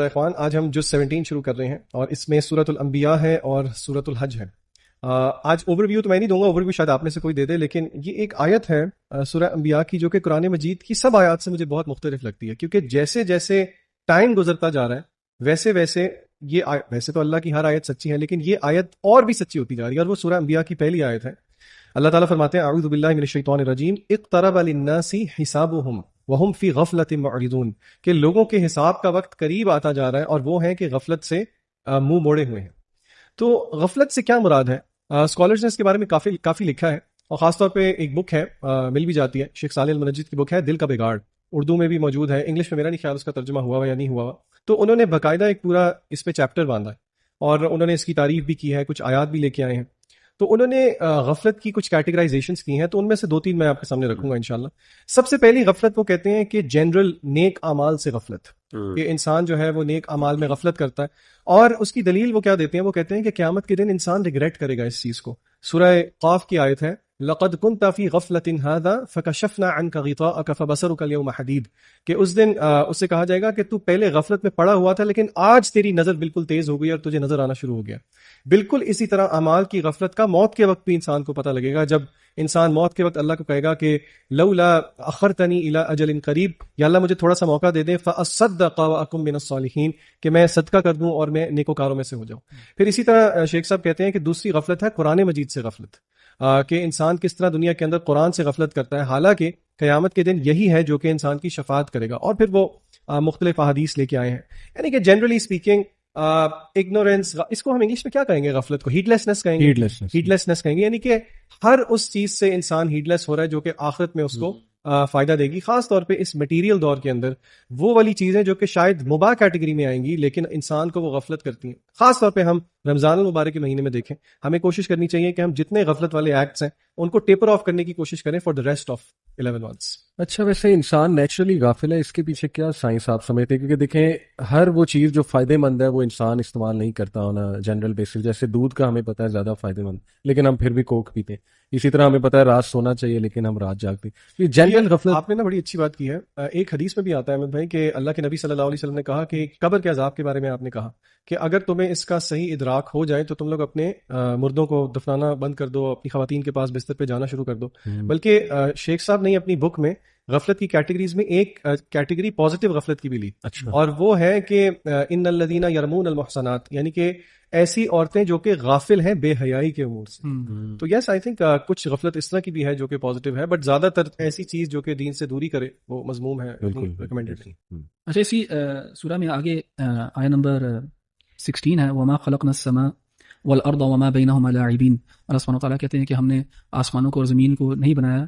اخوان، آج ہم جز 17 شروع کر رہے ہیں اور اس میں سورۃ الانبیاء ہے اور سورۃ الحج ہے۔ آج اوور ویو تو میں نہیں دوں گا، اوور ویو شاید آپ میں سے کوئی دے دے، لیکن یہ ایک آیت ہے سورہ انبیاء کی جو کہ قرآن مجید کی سب آیات سے مجھے بہت مختلف لگتی ہے، کیونکہ جیسے جیسے ٹائم گزرتا جا رہا ہے ویسے ویسے ویسے تو اللہ کی ہر آیت سچی ہے، لیکن یہ آیت اور بھی سچی ہوتی جا رہی ہے، اور وہ سورہ انبیاء کی پہلی آیت ہے۔ اللہ تعالیٰ فرماتے ہیں اعوذ باللہ من الشیطان الرجیم اقترب للناس حسابهم وهم فی غفلۃ معرضون، کہ لوگوں کے حساب کا وقت قریب آتا جا رہا ہے اور وہ ہیں کہ غفلت سے منہ موڑے ہوئے ہیں۔ تو غفلت سے کیا مراد ہے؟ اسکالرز نے اس کے بارے میں کافی لکھا ہے، اور خاص طور پہ ایک بک ہے، مل بھی جاتی ہے، شیخ صالح المنجد کی بک ہے دل کا بگاڑ، اردو میں بھی موجود ہے، انگلش میں میرا نہیں خیال اس کا ترجمہ ہوا یا نہیں ہوا۔ تو انہوں نے باقاعدہ ایک پورا اس پہ چیپٹر باندھا ہے اور انہوں نے اس کی تعریف بھی کی ہے، کچھ آیات بھی لے کے آئے ہیں۔ تو انہوں نے غفلت کی کچھ کیٹیگرائزیشنز کی ہیں، تو ان میں سے 2-3 میں آپ کے سامنے رکھوں گا انشاءاللہ۔ سب سے پہلی غفلت وہ کہتے ہیں کہ جنرل نیک اعمال سے غفلت، کہ انسان جو ہے وہ نیک اعمال میں غفلت کرتا ہے، اور اس کی دلیل وہ کیا دیتے ہیں؟ وہ کہتے ہیں کہ قیامت کے دن انسان ریگریٹ کرے گا اس چیز کو۔ سورہ قاف کی آیت ہے لقد كنت في غفلة هذا فكشفنا عنك غطاءك فبصرك اليوم حديد، کہ اس دن اس سے کہا جائے گا کہ تو پہلے غفلت میں پڑا ہوا تھا، لیکن آج تیری نظر بالکل تیز ہو گئی اور تجھے نظر آنا شروع ہو گیا۔ بالکل اسی طرح اعمال کی غفلت کا موت کے وقت بھی انسان کو پتہ لگے گا، جب انسان موت کے وقت اللہ کو کہے گا کہ لولا اخرتنی الی اجل قریب، یا اللہ مجھے تھوڑا سا موقع دے دے، فاصدق واکن من الصالحین، کہ میں صدقہ کر دوں اور میں نیکوکاروں میں سے ہو جاؤں۔ پھر اسی طرح شیخ صاحب کہتے ہیں کہ دوسری غفلت ہے قرآن مجید سے غفلت، کہ انسان کس طرح دنیا کے اندر قرآن سے غفلت کرتا ہے، حالانکہ قیامت کے دن یہی ہے جو کہ انسان کی شفاعت کرے گا۔ اور پھر وہ مختلف احادیث لے کے آئے ہیں، یعنی کہ جنرلی اسپیکنگ اگنورینس، اس کو ہم انگلش میں کیا کہیں گے؟ غفلت کو ہیڈ لیسنس کہیں گے، ہیڈ لیسنس کہیں گے، یعنی کہ ہر اس چیز سے انسان ہیڈ لیس ہو رہا ہے جو کہ آخرت میں اس کو فائدہ دے گی، خاص طور پہ اس میٹیریل دور کے اندر وہ والی چیزیں جو کہ شاید مباح کیٹیگری میں آئیں گی، لیکن انسان کو وہ غفلت کرتی ہیں۔ خاص طور پہ ہم رمضان المبارک کے مہینے میں دیکھیں، ہمیں کوشش کرنی چاہیے کہ ہم جتنے غفلت والے ایکٹس ہیں ان کو ٹیپر آف کرنے کی کوشش کریں for the rest of 11 months۔ اچھا، ویسے انسان نیچرلی غافل ہے، اس کے پیچھے کیا سائنس آپ سمجھتے ہیں؟ کیونکہ دیکھیں ہر وہ چیز جو فائدہ مند ہے وہ انسان استعمال نہیں کرتا ہونا جنرل بیسس، جیسے دودھ کا ہمیں پتہ ہے زیادہ فائدہ مند، لیکن ہم پھر بھی کوک پیتے ہیں۔ اسی طرح ہمیں پتہ ہے رات سونا چاہیے لیکن ہم رات جاگتے ہیں۔ جنرل غفلت آپ نے نا بڑی اچھی بات کی ہے، ایک حدیث میں بھی آتا ہے احمد بھائی کہ اللہ کے نبی صلی اللہ علیہ وسلم نے کہا کہ قبر کے عذاب کے بارے میں آپ نے کہا کہ اگر تمہیں اس کا صحیح ادراک ہو جائے تو تم لوگ اپنے مردوں کو دفنانا بند کر دو، اپنی خواتین کے پاس بستر پہ جانا شروع کر دو۔ بلکہ شیخ صاحب نے اپنی بک میں غفلت کی کیٹیگریز میں ایک کیٹیگری پازیٹیو غفلت کی بھی لی، اور وہ ہے کہ ان الذین یرمون المحصنات، یعنی کہ ایسی عورتیں جو کہ غافل ہیں بے حیائی کے امور سے۔ تو یس آئی تھنک کچھ غفلت اس طرح کی بھی ہے جو کہ پازیٹیو ہے، بٹ زیادہ تر ایسی چیز جو کہ دین سے دوری کرے وہ مذموم ہے، ریکمینڈیڈ نہیں۔ اچھا، اسی سورہ میں آگے آیہ نمبر 16 ہے وما خلقنا السماء والارض وما بینہما لاعبین، اللہ سبحانہ وتعالیٰ کہتے ہیں کہ ہم نے آسمانوں کو اور زمین کو نہیں بنایا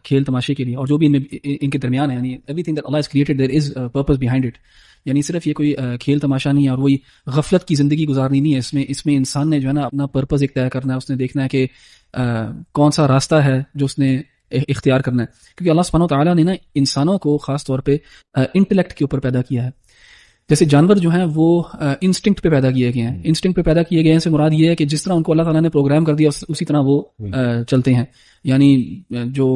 کھیل تماشے کے لیے، اور جو بھی ان کے درمیان ہے، یعنی everything that Allah has created there is a purpose behind it، یعنی صرف یہ کوئی کھیل تماشا نہیں ہے اور وہی غفلت کی زندگی گزارنی نہیں ہے، اس میں انسان نے جو ہے نا اپنا پرپز ایک طے کرنا ہے، اس نے دیکھنا ہے کہ کون سا راستہ ہے جو اس نے اختیار کرنا ہے، کیونکہ اللہ سبحانہ وتعالیٰ نے نا انسانوں کو خاص طور پہ انٹلیکٹ کے اوپر پیدا کیا ہے۔ جیسے جانور جو ہیں وہ انسٹنکٹ پہ پیدا کیے گئے ہیں، انسٹنکٹ پہ پیدا کیے گئے ہیں سے مراد یہ ہے کہ جس طرح ان کو اللہ تعالیٰ نے پروگرام کر دیا اسی طرح وہ چلتے ہیں، یعنی جو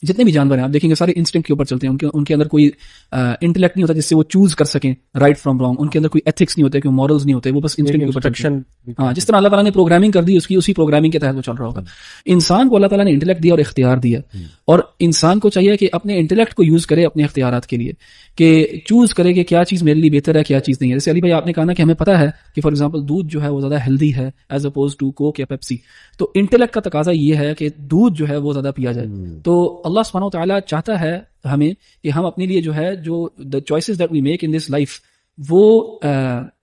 جتنے بھی جانور ہیں آپ دیکھیں گے سارے انسٹنکٹ کے اوپر چلتے ہیں، ان کے اندر کوئی انٹلیکٹ نہیں ہوتا جس سے وہ چوز کر سکیں رائٹ فرام رانگ، ان کے اندر کوئی ایتھکس نہیں ہوتے، کوئی مورلز نہیں ہوتے، وہ بس انسٹنکٹ کے اوپر چلتے ہیں۔ ہاں، جس طرح اللہ تعالیٰ نے پروگرامنگ کر دی اسی پروگرامنگ کے تحت وہ چل رہا ہوگا۔ انسان کو اللہ تعالیٰ نے انٹلیکٹ دیا اور اختیار دیا، اور انسان کو چاہیے کہ اپنے انٹلیکٹ کو یوز کرے اپنے اختیارات کے لیے، کہ چوز کرے کہ کیا چیز میرے لیے بہتر ہے کیا چیز نہیں ہے۔ جیسے علی بھائی آپ نے کہا نا کہ ہمیں پتہ ہے کہ فار ایگزامپل دودھ جو ہے وہ زیادہ ہیلدی ہے ایز اپوز ٹو کوک یا پیپسی، تو انٹلیکٹ کا تقاضا یہ ہے کہ دودھ جو ہے وہ زیادہ پیا جائے۔ تو اللہ سبحانہ وتعالیٰ چاہتا ہے ہمیں کہ ہم اپنے لیے جو ہے جو the choices that we make in this life وہ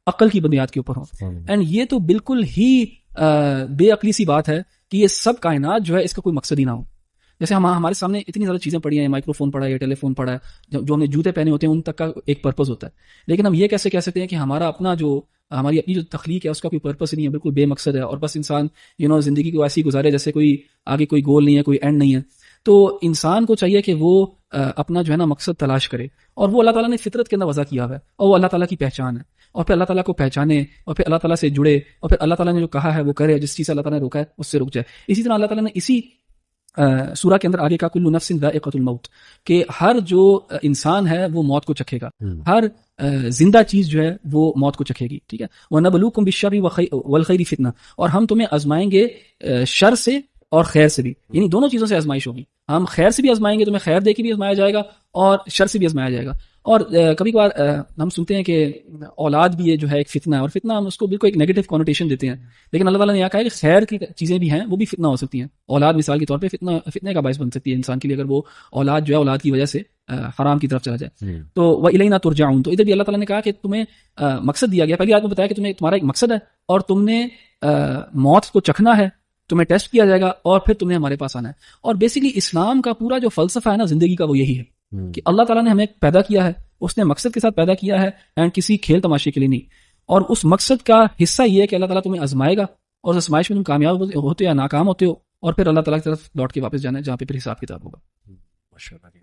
عقل کی بنیاد کے اوپر ہوں، اینڈ یہ تو بالکل ہی بے عقلی سی بات ہے کہ یہ سب کائنات جو ہے اس کا کوئی مقصد ہی نہ ہو۔ جیسے ہمارے سامنے اتنی زیادہ چیزیں پڑی ہیں، مائکرو فون پڑا ہے یا ٹیلی فون پڑا ہے، جو ہم نے جوتے پہنے ہوتے ہیں ان تک کا ایک پرپز ہوتا ہے، لیکن ہم یہ کیسے کہہ سکتے ہیں کہ ہماری اپنی جو تخلیق ہے اس کا کوئی پرپس نہیں ہے، بالکل بے مقصد ہے، اور بس انسان زندگی کو ایسی گزارے جیسے کوئی آگے کوئی گول نہیں ہے، کوئی اینڈ نہیں ہے۔ تو انسان کو چاہیے کہ وہ اپنا جو ہے نا مقصد تلاش کرے، اور وہ اللہ تعالیٰ نے فطرت کے اندر وضع کیا ہوا ہے، اور وہ اللہ تعالیٰ کی پہچان ہے، اور پھر اللہ تعالیٰ کو پہچانے، اور پھر اللہ تعالیٰ سے جڑے، اور پھر اللہ تعالیٰ نے جو کہا ہے وہ کرے، جس چیز سے اللہ تعالیٰ نے روکا ہے اس سے رک جائے۔ اسی طرح اللہ تعالیٰ نے اسی سورہ کے اندر آگے کا کل نفس ذائقۃ الموت کہ ہر جو انسان ہے وہ موت کو چکھے گا، ہر زندہ چیز جو ہے وہ موت کو چکھے گی، ٹھیک ہے. وَنَبْلُوكُمْ بِالشَّرِّ وَالْخَيْرِ فِتْنَةً، اور ہم تمہیں آزمائیں گے شر سے اور خیر سے بھی، یعنی دونوں چیزوں سے آزمائش ہوگی. ہم خیر سے بھی آزمائیں گے، تمہیں خیر دے کے بھی آزمایا جائے گا اور شر سے بھی آزمایا جائے گا. اور کبھی کبھار ہم سنتے ہیں کہ اولاد بھی یہ جو ہے ایک فتنہ ہے، اور فتنہ ہم اس کو بالکل ایک نیگیٹو کونوٹیشن دیتے ہیں، لیکن اللہ تعالیٰ نے یہ کہا ہے کہ خیر کی چیزیں بھی ہیں، وہ بھی فتنہ ہو سکتی ہیں. اولاد مثال کے طور پہ فتنے کا باعث بن سکتی ہے انسان کے لیے، اگر وہ اولاد جو ہے اولاد کی وجہ سے حرام کی طرف چلا جائے. تو وَإِلَيْنَا تُرْجَعُونَ، تو ادھر بھی اللہ تعالیٰ نے کہا کہ تمہیں مقصد دیا گیا. پہلی آیت میں بتایا کہ تمہارا ایک مقصد ہے اور تم نے موت کو چکھنا ہے، تمہیں ٹیسٹ کیا جائے گا اور پھر تمہیں ہمارے پاس آنا ہے. اور بیسیکلی اسلام کا پورا جو فلسفہ ہے نا زندگی کا، وہ یہی ہے کہ اللہ تعالیٰ نے ہمیں پیدا کیا ہے، اس نے مقصد کے ساتھ پیدا کیا ہے، اینڈ کسی کھیل تماشے کے لیے نہیں. اور اس مقصد کا حصہ یہ ہے کہ اللہ تعالیٰ تمہیں آزمائے گا، اور اس آزمائش میں تم کامیاب ہوتے ہو یا ناکام ہوتے ہو، اور پھر اللہ تعالیٰ کی طرف لوٹ کے واپس جانا ہے جہاں پہ حساب کتاب ہوگا.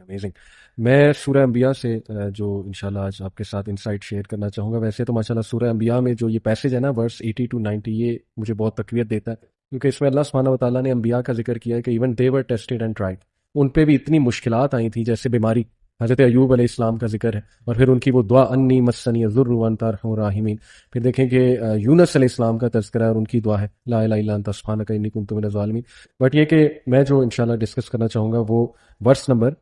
امیزنگ. میں سورہ انبیاء سے جو انشاءاللہ آج آپ کے ساتھ انسائٹ شیئر کرنا چاہوں گا. ویسے تو ماشاءاللہ سورہ انبیاء میں جو یہ پیسج ہے نا ورس 80 to 90، یہ مجھے بہت تقویت دیتا ہے، کیونکہ اس میں اللہ سبحانہ و تعالیٰ نے انبیاء کا ذکر کیا ہے کہ even they were tested and tried, ان پہ بھی اتنی مشکلات آئی تھیں جیسے بیماری. حضرت ایوب علیہ السلام کا ذکر ہے، اور پھر ان کی وہ دعا انی مسنی الضر وانت ارحم الراحمین. پھر دیکھیں کہ یونس علیہ السلام کا تذکرہ ہے اور ان کی دعا ہے لا الہ الا انت سبحانک انی کنت من الظالمین. بٹ یہ کہ میں جو انشاءاللہ ڈسکس کرنا چاہوں گا وہ ورس نمبر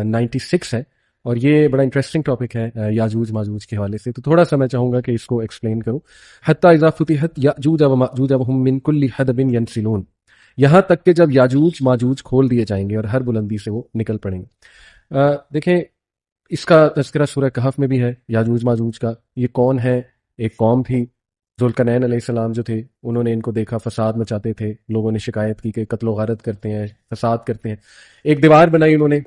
96 ہے، اور یہ بڑا انٹرسٹنگ ٹاپک ہے یاجوج ماجوج کے حوالے سے. تو تھوڑا سا میں چاہوں گا کہ اس کو ایکسپلین کروں. حتی اذا فتحت یاجوج وماجوج وهم من کل حدب ینسلون، یہاں تک کہ جب یاجوج ماجوج کھول دیے جائیں گے اور ہر بلندی سے وہ نکل پڑیں گے. دیکھیں اس کا تذکرہ سورہ کہف میں بھی ہے یاجوج ماجوج کا. یہ کون ہے؟ ایک قوم تھی، ذوالقرنین علیہ السلام جو تھے انہوں نے ان کو دیکھا فساد مچاتے تھے، لوگوں نے شکایت کی کہ قتل و غارت کرتے ہیں، فساد کرتے ہیں. ایک دیوار بنائی انہوں نے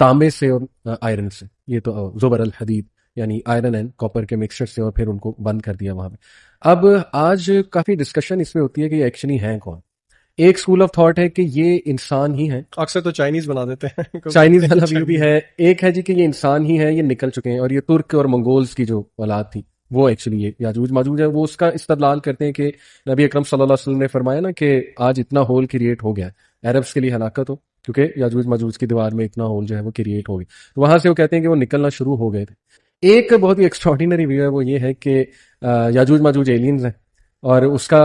تانبے سے اور آئرن سے، یہ تو زبر الحدید یعنی آئرن اینڈ کاپر کے مکسچر سے، اور پھر ان کو بند کر دیا وہاں پہ. اب آج کافی ڈسکشن اس میں ہوتی ہے کہ یہ ایکچولی ہیں کون. ایک اسکول آف تھاٹ ہے کہ یہ انسان ہی ہیں، اکثر تو چائنیز بنا دیتے ہیں، چائنیز والا ویو بھی ہے. ایک ہے جی کہ یہ انسان ہی ہے، یہ نکل چکے ہیں، اور یہ ترک اور منگولز کی جو اولاد تھی وہ ایکچولی یہ یاجوج ماجوج ہے. وہ اس کا استدلال کرتے ہیں کہ نبی اکرم صلی اللہ علیہ وسلم نے فرمایا نا کہ آج اتنا ہول کریٹ ہو گیا عربس کے لیے ہلاکت ہو، کیونکہ یاجوج ماجوج کی دیوار میں اتنا ہول جو ہے وہ کریٹ ہو گئی. تو وہاں سے وہ کہتے ہیں کہ وہ نکلنا شروع ہو گئے تھے. ایک بہت ہی ایکسٹراڈینری ویو ہے، وہ یہ ہے کہ یاجوج ماجوج ایلینز ہیں، اور اس کا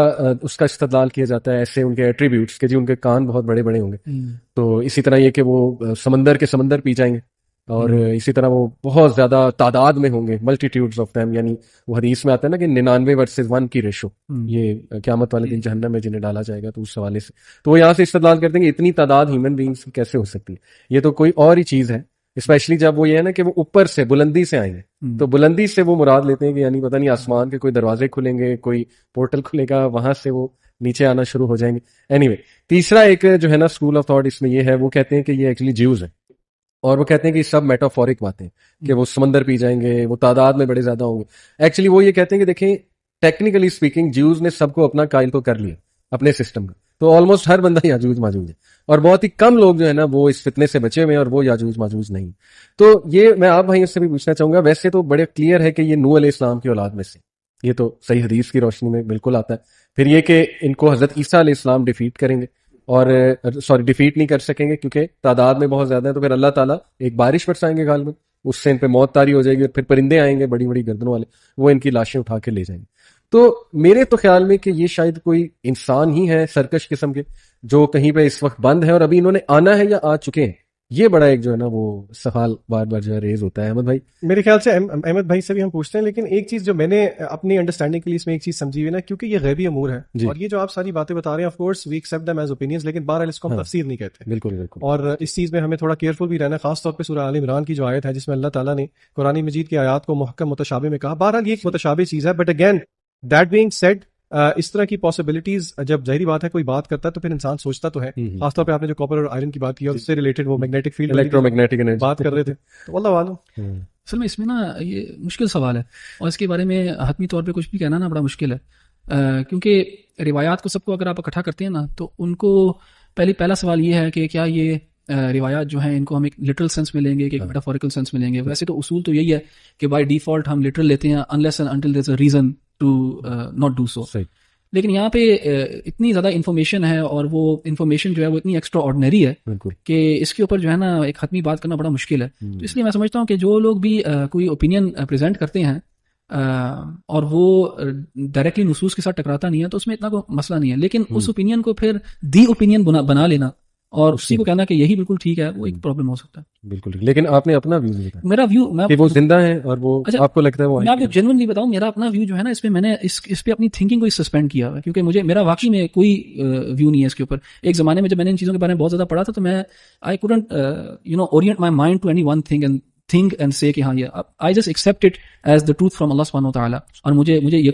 استدلال کیا جاتا ہے ایسے ان کے ایٹریبیوٹس کہ جی ان کے کان بہت بڑے بڑے ہوں گے، تو اسی طرح یہ کہ وہ سمندر کے سمندر پی جائیں گے، اور اسی طرح وہ بہت زیادہ تعداد میں ہوں گے، ملٹیٹیوڈز آف دیم. یعنی وہ حدیث میں آتا ہے نا کہ 99 versus 1 کی ریشو، یہ قیامت والے دن جہنم میں جنہیں ڈالا جائے گا. تو اس حوالے سے تو وہ یہاں سے استدلال کرتے ہیں کہ اتنی تعداد ہیومن بینگز کی کیسے ہو سکتی ہے، یہ تو کوئی اور ہی چیز ہے. اسپیشلی جب وہ یہ ہے نا کہ وہ اوپر سے بلندی سے آئیں گے، تو بلندی سے وہ مراد لیتے ہیں کہ یعنی پتہ نہیں آسمان کے کوئی دروازے کھلیں گے، کوئی پورٹل کھلے گا، وہاں سے وہ نیچے آنا شروع ہو جائیں گے. اینی تیسرا ایک جو ہے نا اسکول آف تھاٹ اس میں یہ ہے، وہ کہتے ہیں کہ یہ ایکچولی جیوز ہیں، اور وہ کہتے ہیں کہ یہ سب میٹافورک باتیں کہ وہ سمندر پی جائیں گے، وہ تعداد میں بڑے زیادہ ہوں گے. ایکچولی وہ یہ کہتے ہیں کہ دیکھیں ٹیکنیکلی اسپیکنگ جیوز نے سب کو اپنا قائل تو کر لیا اپنے سسٹم کا، تو آلموسٹ ہر بندہ یاجوج ماجوج ہے، اور بہت ہی کم لوگ جو ہے نا وہ اس فتنے سے بچے ہوئے ہیں، اور وہ یاجوج ماجوج نہیں. تو یہ میں آپ بھائیوں سے بھی پوچھنا چاہوں گا. ویسے تو بڑے کلیئر ہے کہ یہ نوح علیہ السلام کی اولاد میں سے، یہ تو صحیح حدیث کی روشنی میں بالکل آتا ہے. پھر یہ کہ ان کو حضرت عیسیٰ علیہ السلام ڈیفیٹ کریں گے، اور ڈیفیٹ نہیں کر سکیں گے کیونکہ تعداد میں بہت زیادہ ہے. تو پھر اللہ تعالیٰ ایک بارش برسائیں گے غالباً، اس سے ان پہ موت طاری ہو جائے گی، اور پھر پرندے آئیں گے بڑی بڑی گردنوں والے، وہ ان کی لاشیں اٹھا کے لے جائیں گے. تو میرے تو خیال میں کہ یہ شاید کوئی انسان ہی ہے سرکش قسم کے، جو کہیں پہ اس وقت بند ہے، اور ابھی انہوں نے آنا ہے یا آ چکے ہیں. یہ بڑا ایک جو ہے نا وہ سوال بار بار جو ہے ریز ہوتا ہے. احمد بھائی میرے خیال سے احمد بھائی سے بھی ہم پوچھتے ہیں، لیکن ایک چیز جو میں نے اپنی انڈرسٹینڈنگ کے لیے اس میں ایک چیز سمجھی ہوئی نا، کیونکہ یہ غیبی امور ہے جی. اور یہ جو آپ ساری باتیں بتا رہے ہیں، of course we accept them as opinions, لیکن بہرحال اس کو ہم تفسیر نہیں کہتے. بالکل بالکل. اور اس چیز میں ہمیں تھوڑا کیئرفل بھی رہنا ہے، خاص طور پہ سورہ آل عمران کی جو آیت ہے جس میں اللہ تعالیٰ نے قرآن مجید کی آیات کو محکم متشابہ میں کہا. بہرحال یہ ایک متشابہ چیز ہے، but again that being said اس طرح کی پاسبلٹیز جب ظاہری بات ہے کوئی بات کرتا ہے تو پھر انسان سوچتا تو ہے. خاص طور پہ آپ نے جو کاپر اور آئرن کی بات کی اور اس سے ریلیٹڈ وہ میگنیٹک فیلڈ الیکٹرو میگنیٹک بات کر رہے تھے، تو اللہ عالم. اصل میں اس میں نا یہ مشکل سوال ہے، اور اس کے بارے میں حتمی طور پہ کچھ بھی کہنا نا بڑا مشکل ہے، کیونکہ روایات کو سب کو اگر آپ اکٹھا کرتے ہیں نا تو ان کو پہلا سوال یہ ہے کہ کیا یہ روایات جو ہیں ان کو ہم ایک لٹرل سینس میں لیں گے کہ ایک میٹافوریکل سینس میں لیں گے. ویسے تو اصول تو یہی ہے کہ بائی ڈیفالٹ ہم لٹرل لیتے ہیں unless and until there's a reason to not do so. لیکن یہاں پہ اتنی زیادہ انفارمیشن ہے اور وہ انفارمیشن جو ہے وہ اتنی ایکسٹرا آرڈنری ہے بالکل کہ اس کے اوپر جو ہے نا ایک حتمی بات کرنا بڑا مشکل ہے. تو اس لیے میں سمجھتا ہوں کہ جو لوگ بھی کوئی اوپینین پریزنٹ کرتے ہیں اور وہ ڈائریکٹلی نصوص کے ساتھ ٹکراتا نہیں ہے تو اس میں اتنا کوئی مسئلہ نہیں ہے, لیکن اس اوپینین کو پھر دی اوپینین بنا لینا اور اسی کو کہنا کہ یہی بالکل ٹھیک ہے, وہ ایک پرابلم ہو سکتا ہے. بالکل. لیکن آپ نے اپنا ویو بتایا میرا ویو میں کہ وہ زندہ ہیں اور وہ آپ کو لگتا ہے وہ میں آپ کو جنرلی بتاؤں, میرا اپنا ویو جو ہے نا اس پہ میں نے اس پہ اپنی تھنکنگ کو سسپینڈ کیا ہوا ہے, کیونکہ میرا واقعی میں کوئی ویو نہیں ہے اس کے اوپر. ایک زمانے میں جب میں نے ان چیزوں کے بارے میں بہت زیادہ پڑھا تھا تو میں I couldn't orient my mind to any one thing and think and say کہ ہاں یہ I just accept it as the truth from Allah subhanahu wa ta'ala. اور مجھے یہ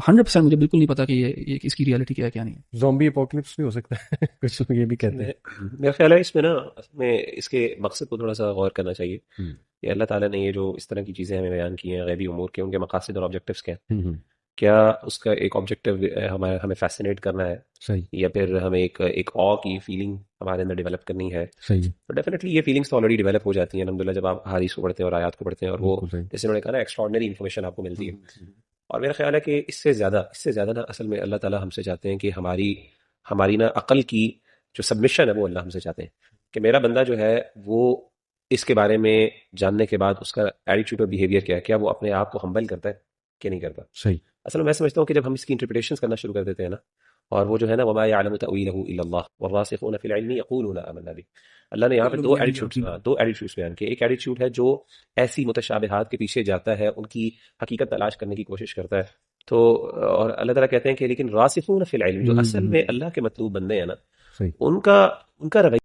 100% مجھے بالکل نہیں پتا کہ یہ اس کی ریالٹی کیا ہے کیا نہیں ہے. زومبی اپوکلپس بھی ہو سکتا ہے, کچھ لوگ یہ بھی کہتے ہیں. میرا خیال ہے اس میں نا میں اس کے مقصد کو تھوڑا سا غور کرنا چاہیے کہ اللہ تعالیٰ نے یہ جو اس طرح کی چیزیں ہمیں بیان کی ہیں غیبی امور کے, ان کے مقاصد اور آبجیکٹیوز کیا ہیں. کیا اس کا ایک آبجیکٹیو ہمیں فیسینیٹ کرنا ہے صحیح, یا پھر ہمیں ایک آ کی فیلنگ ہمارے اندر ڈیولپ کرنی ہے. صحیح, تو ڈیفینیٹلی یہ فیلنگس تو آلریڈی ڈیولپ ہو جاتی ہیں الحمدللہ جب آپ حدیث کو پڑھتے ہیں اور آیات کو پڑھتے ہیں, اور وہ جیسے انہوں نے کہا نا ایکسٹراڈنری انفارمیشن آپ کو ملتی ہے. اور میرا خیال ہے کہ اس سے زیادہ نا اصل میں اللہ تعالیٰ ہم سے چاہتے ہیں کہ ہماری نا عقل کی جو سبمیشن ہے وہ اللہ ہم سے چاہتے ہیں کہ میرا بندہ جو ہے وہ اس کے بارے میں جاننے کے بعد اس کا ایٹیٹیوڈ اور بیہیویئر کیا ہے, کیا وہ اپنے آپ کو ہمبل کرتا ہے کہ نہیں کرتا. صحیح. اصل میں سمجھتا ہوں کہ جب ہم اس کی انٹرپریٹیشنز کرنا شروع کر دیتے ہیں نا, اور وہ جو ہے نا وما يعلم تأويله الا الله والراسخون في العلم يقولون آمنا به, اللہ نے یہاں پہ دو ایٹیٹیوڈز بیان کیے. ایک ایٹیٹیوڈ ہے جو ایسی متشابہات کے پیچھے جاتا ہے, ان کی حقیقت تلاش کرنے کی کوشش کرتا ہے. تو اور اللہ تعالیٰ کہتے ہیں کہ لیکن راسخون فی العلم, جو اصل میں اللہ کے مطلوب بندے ہیں نا, ان کا رویہ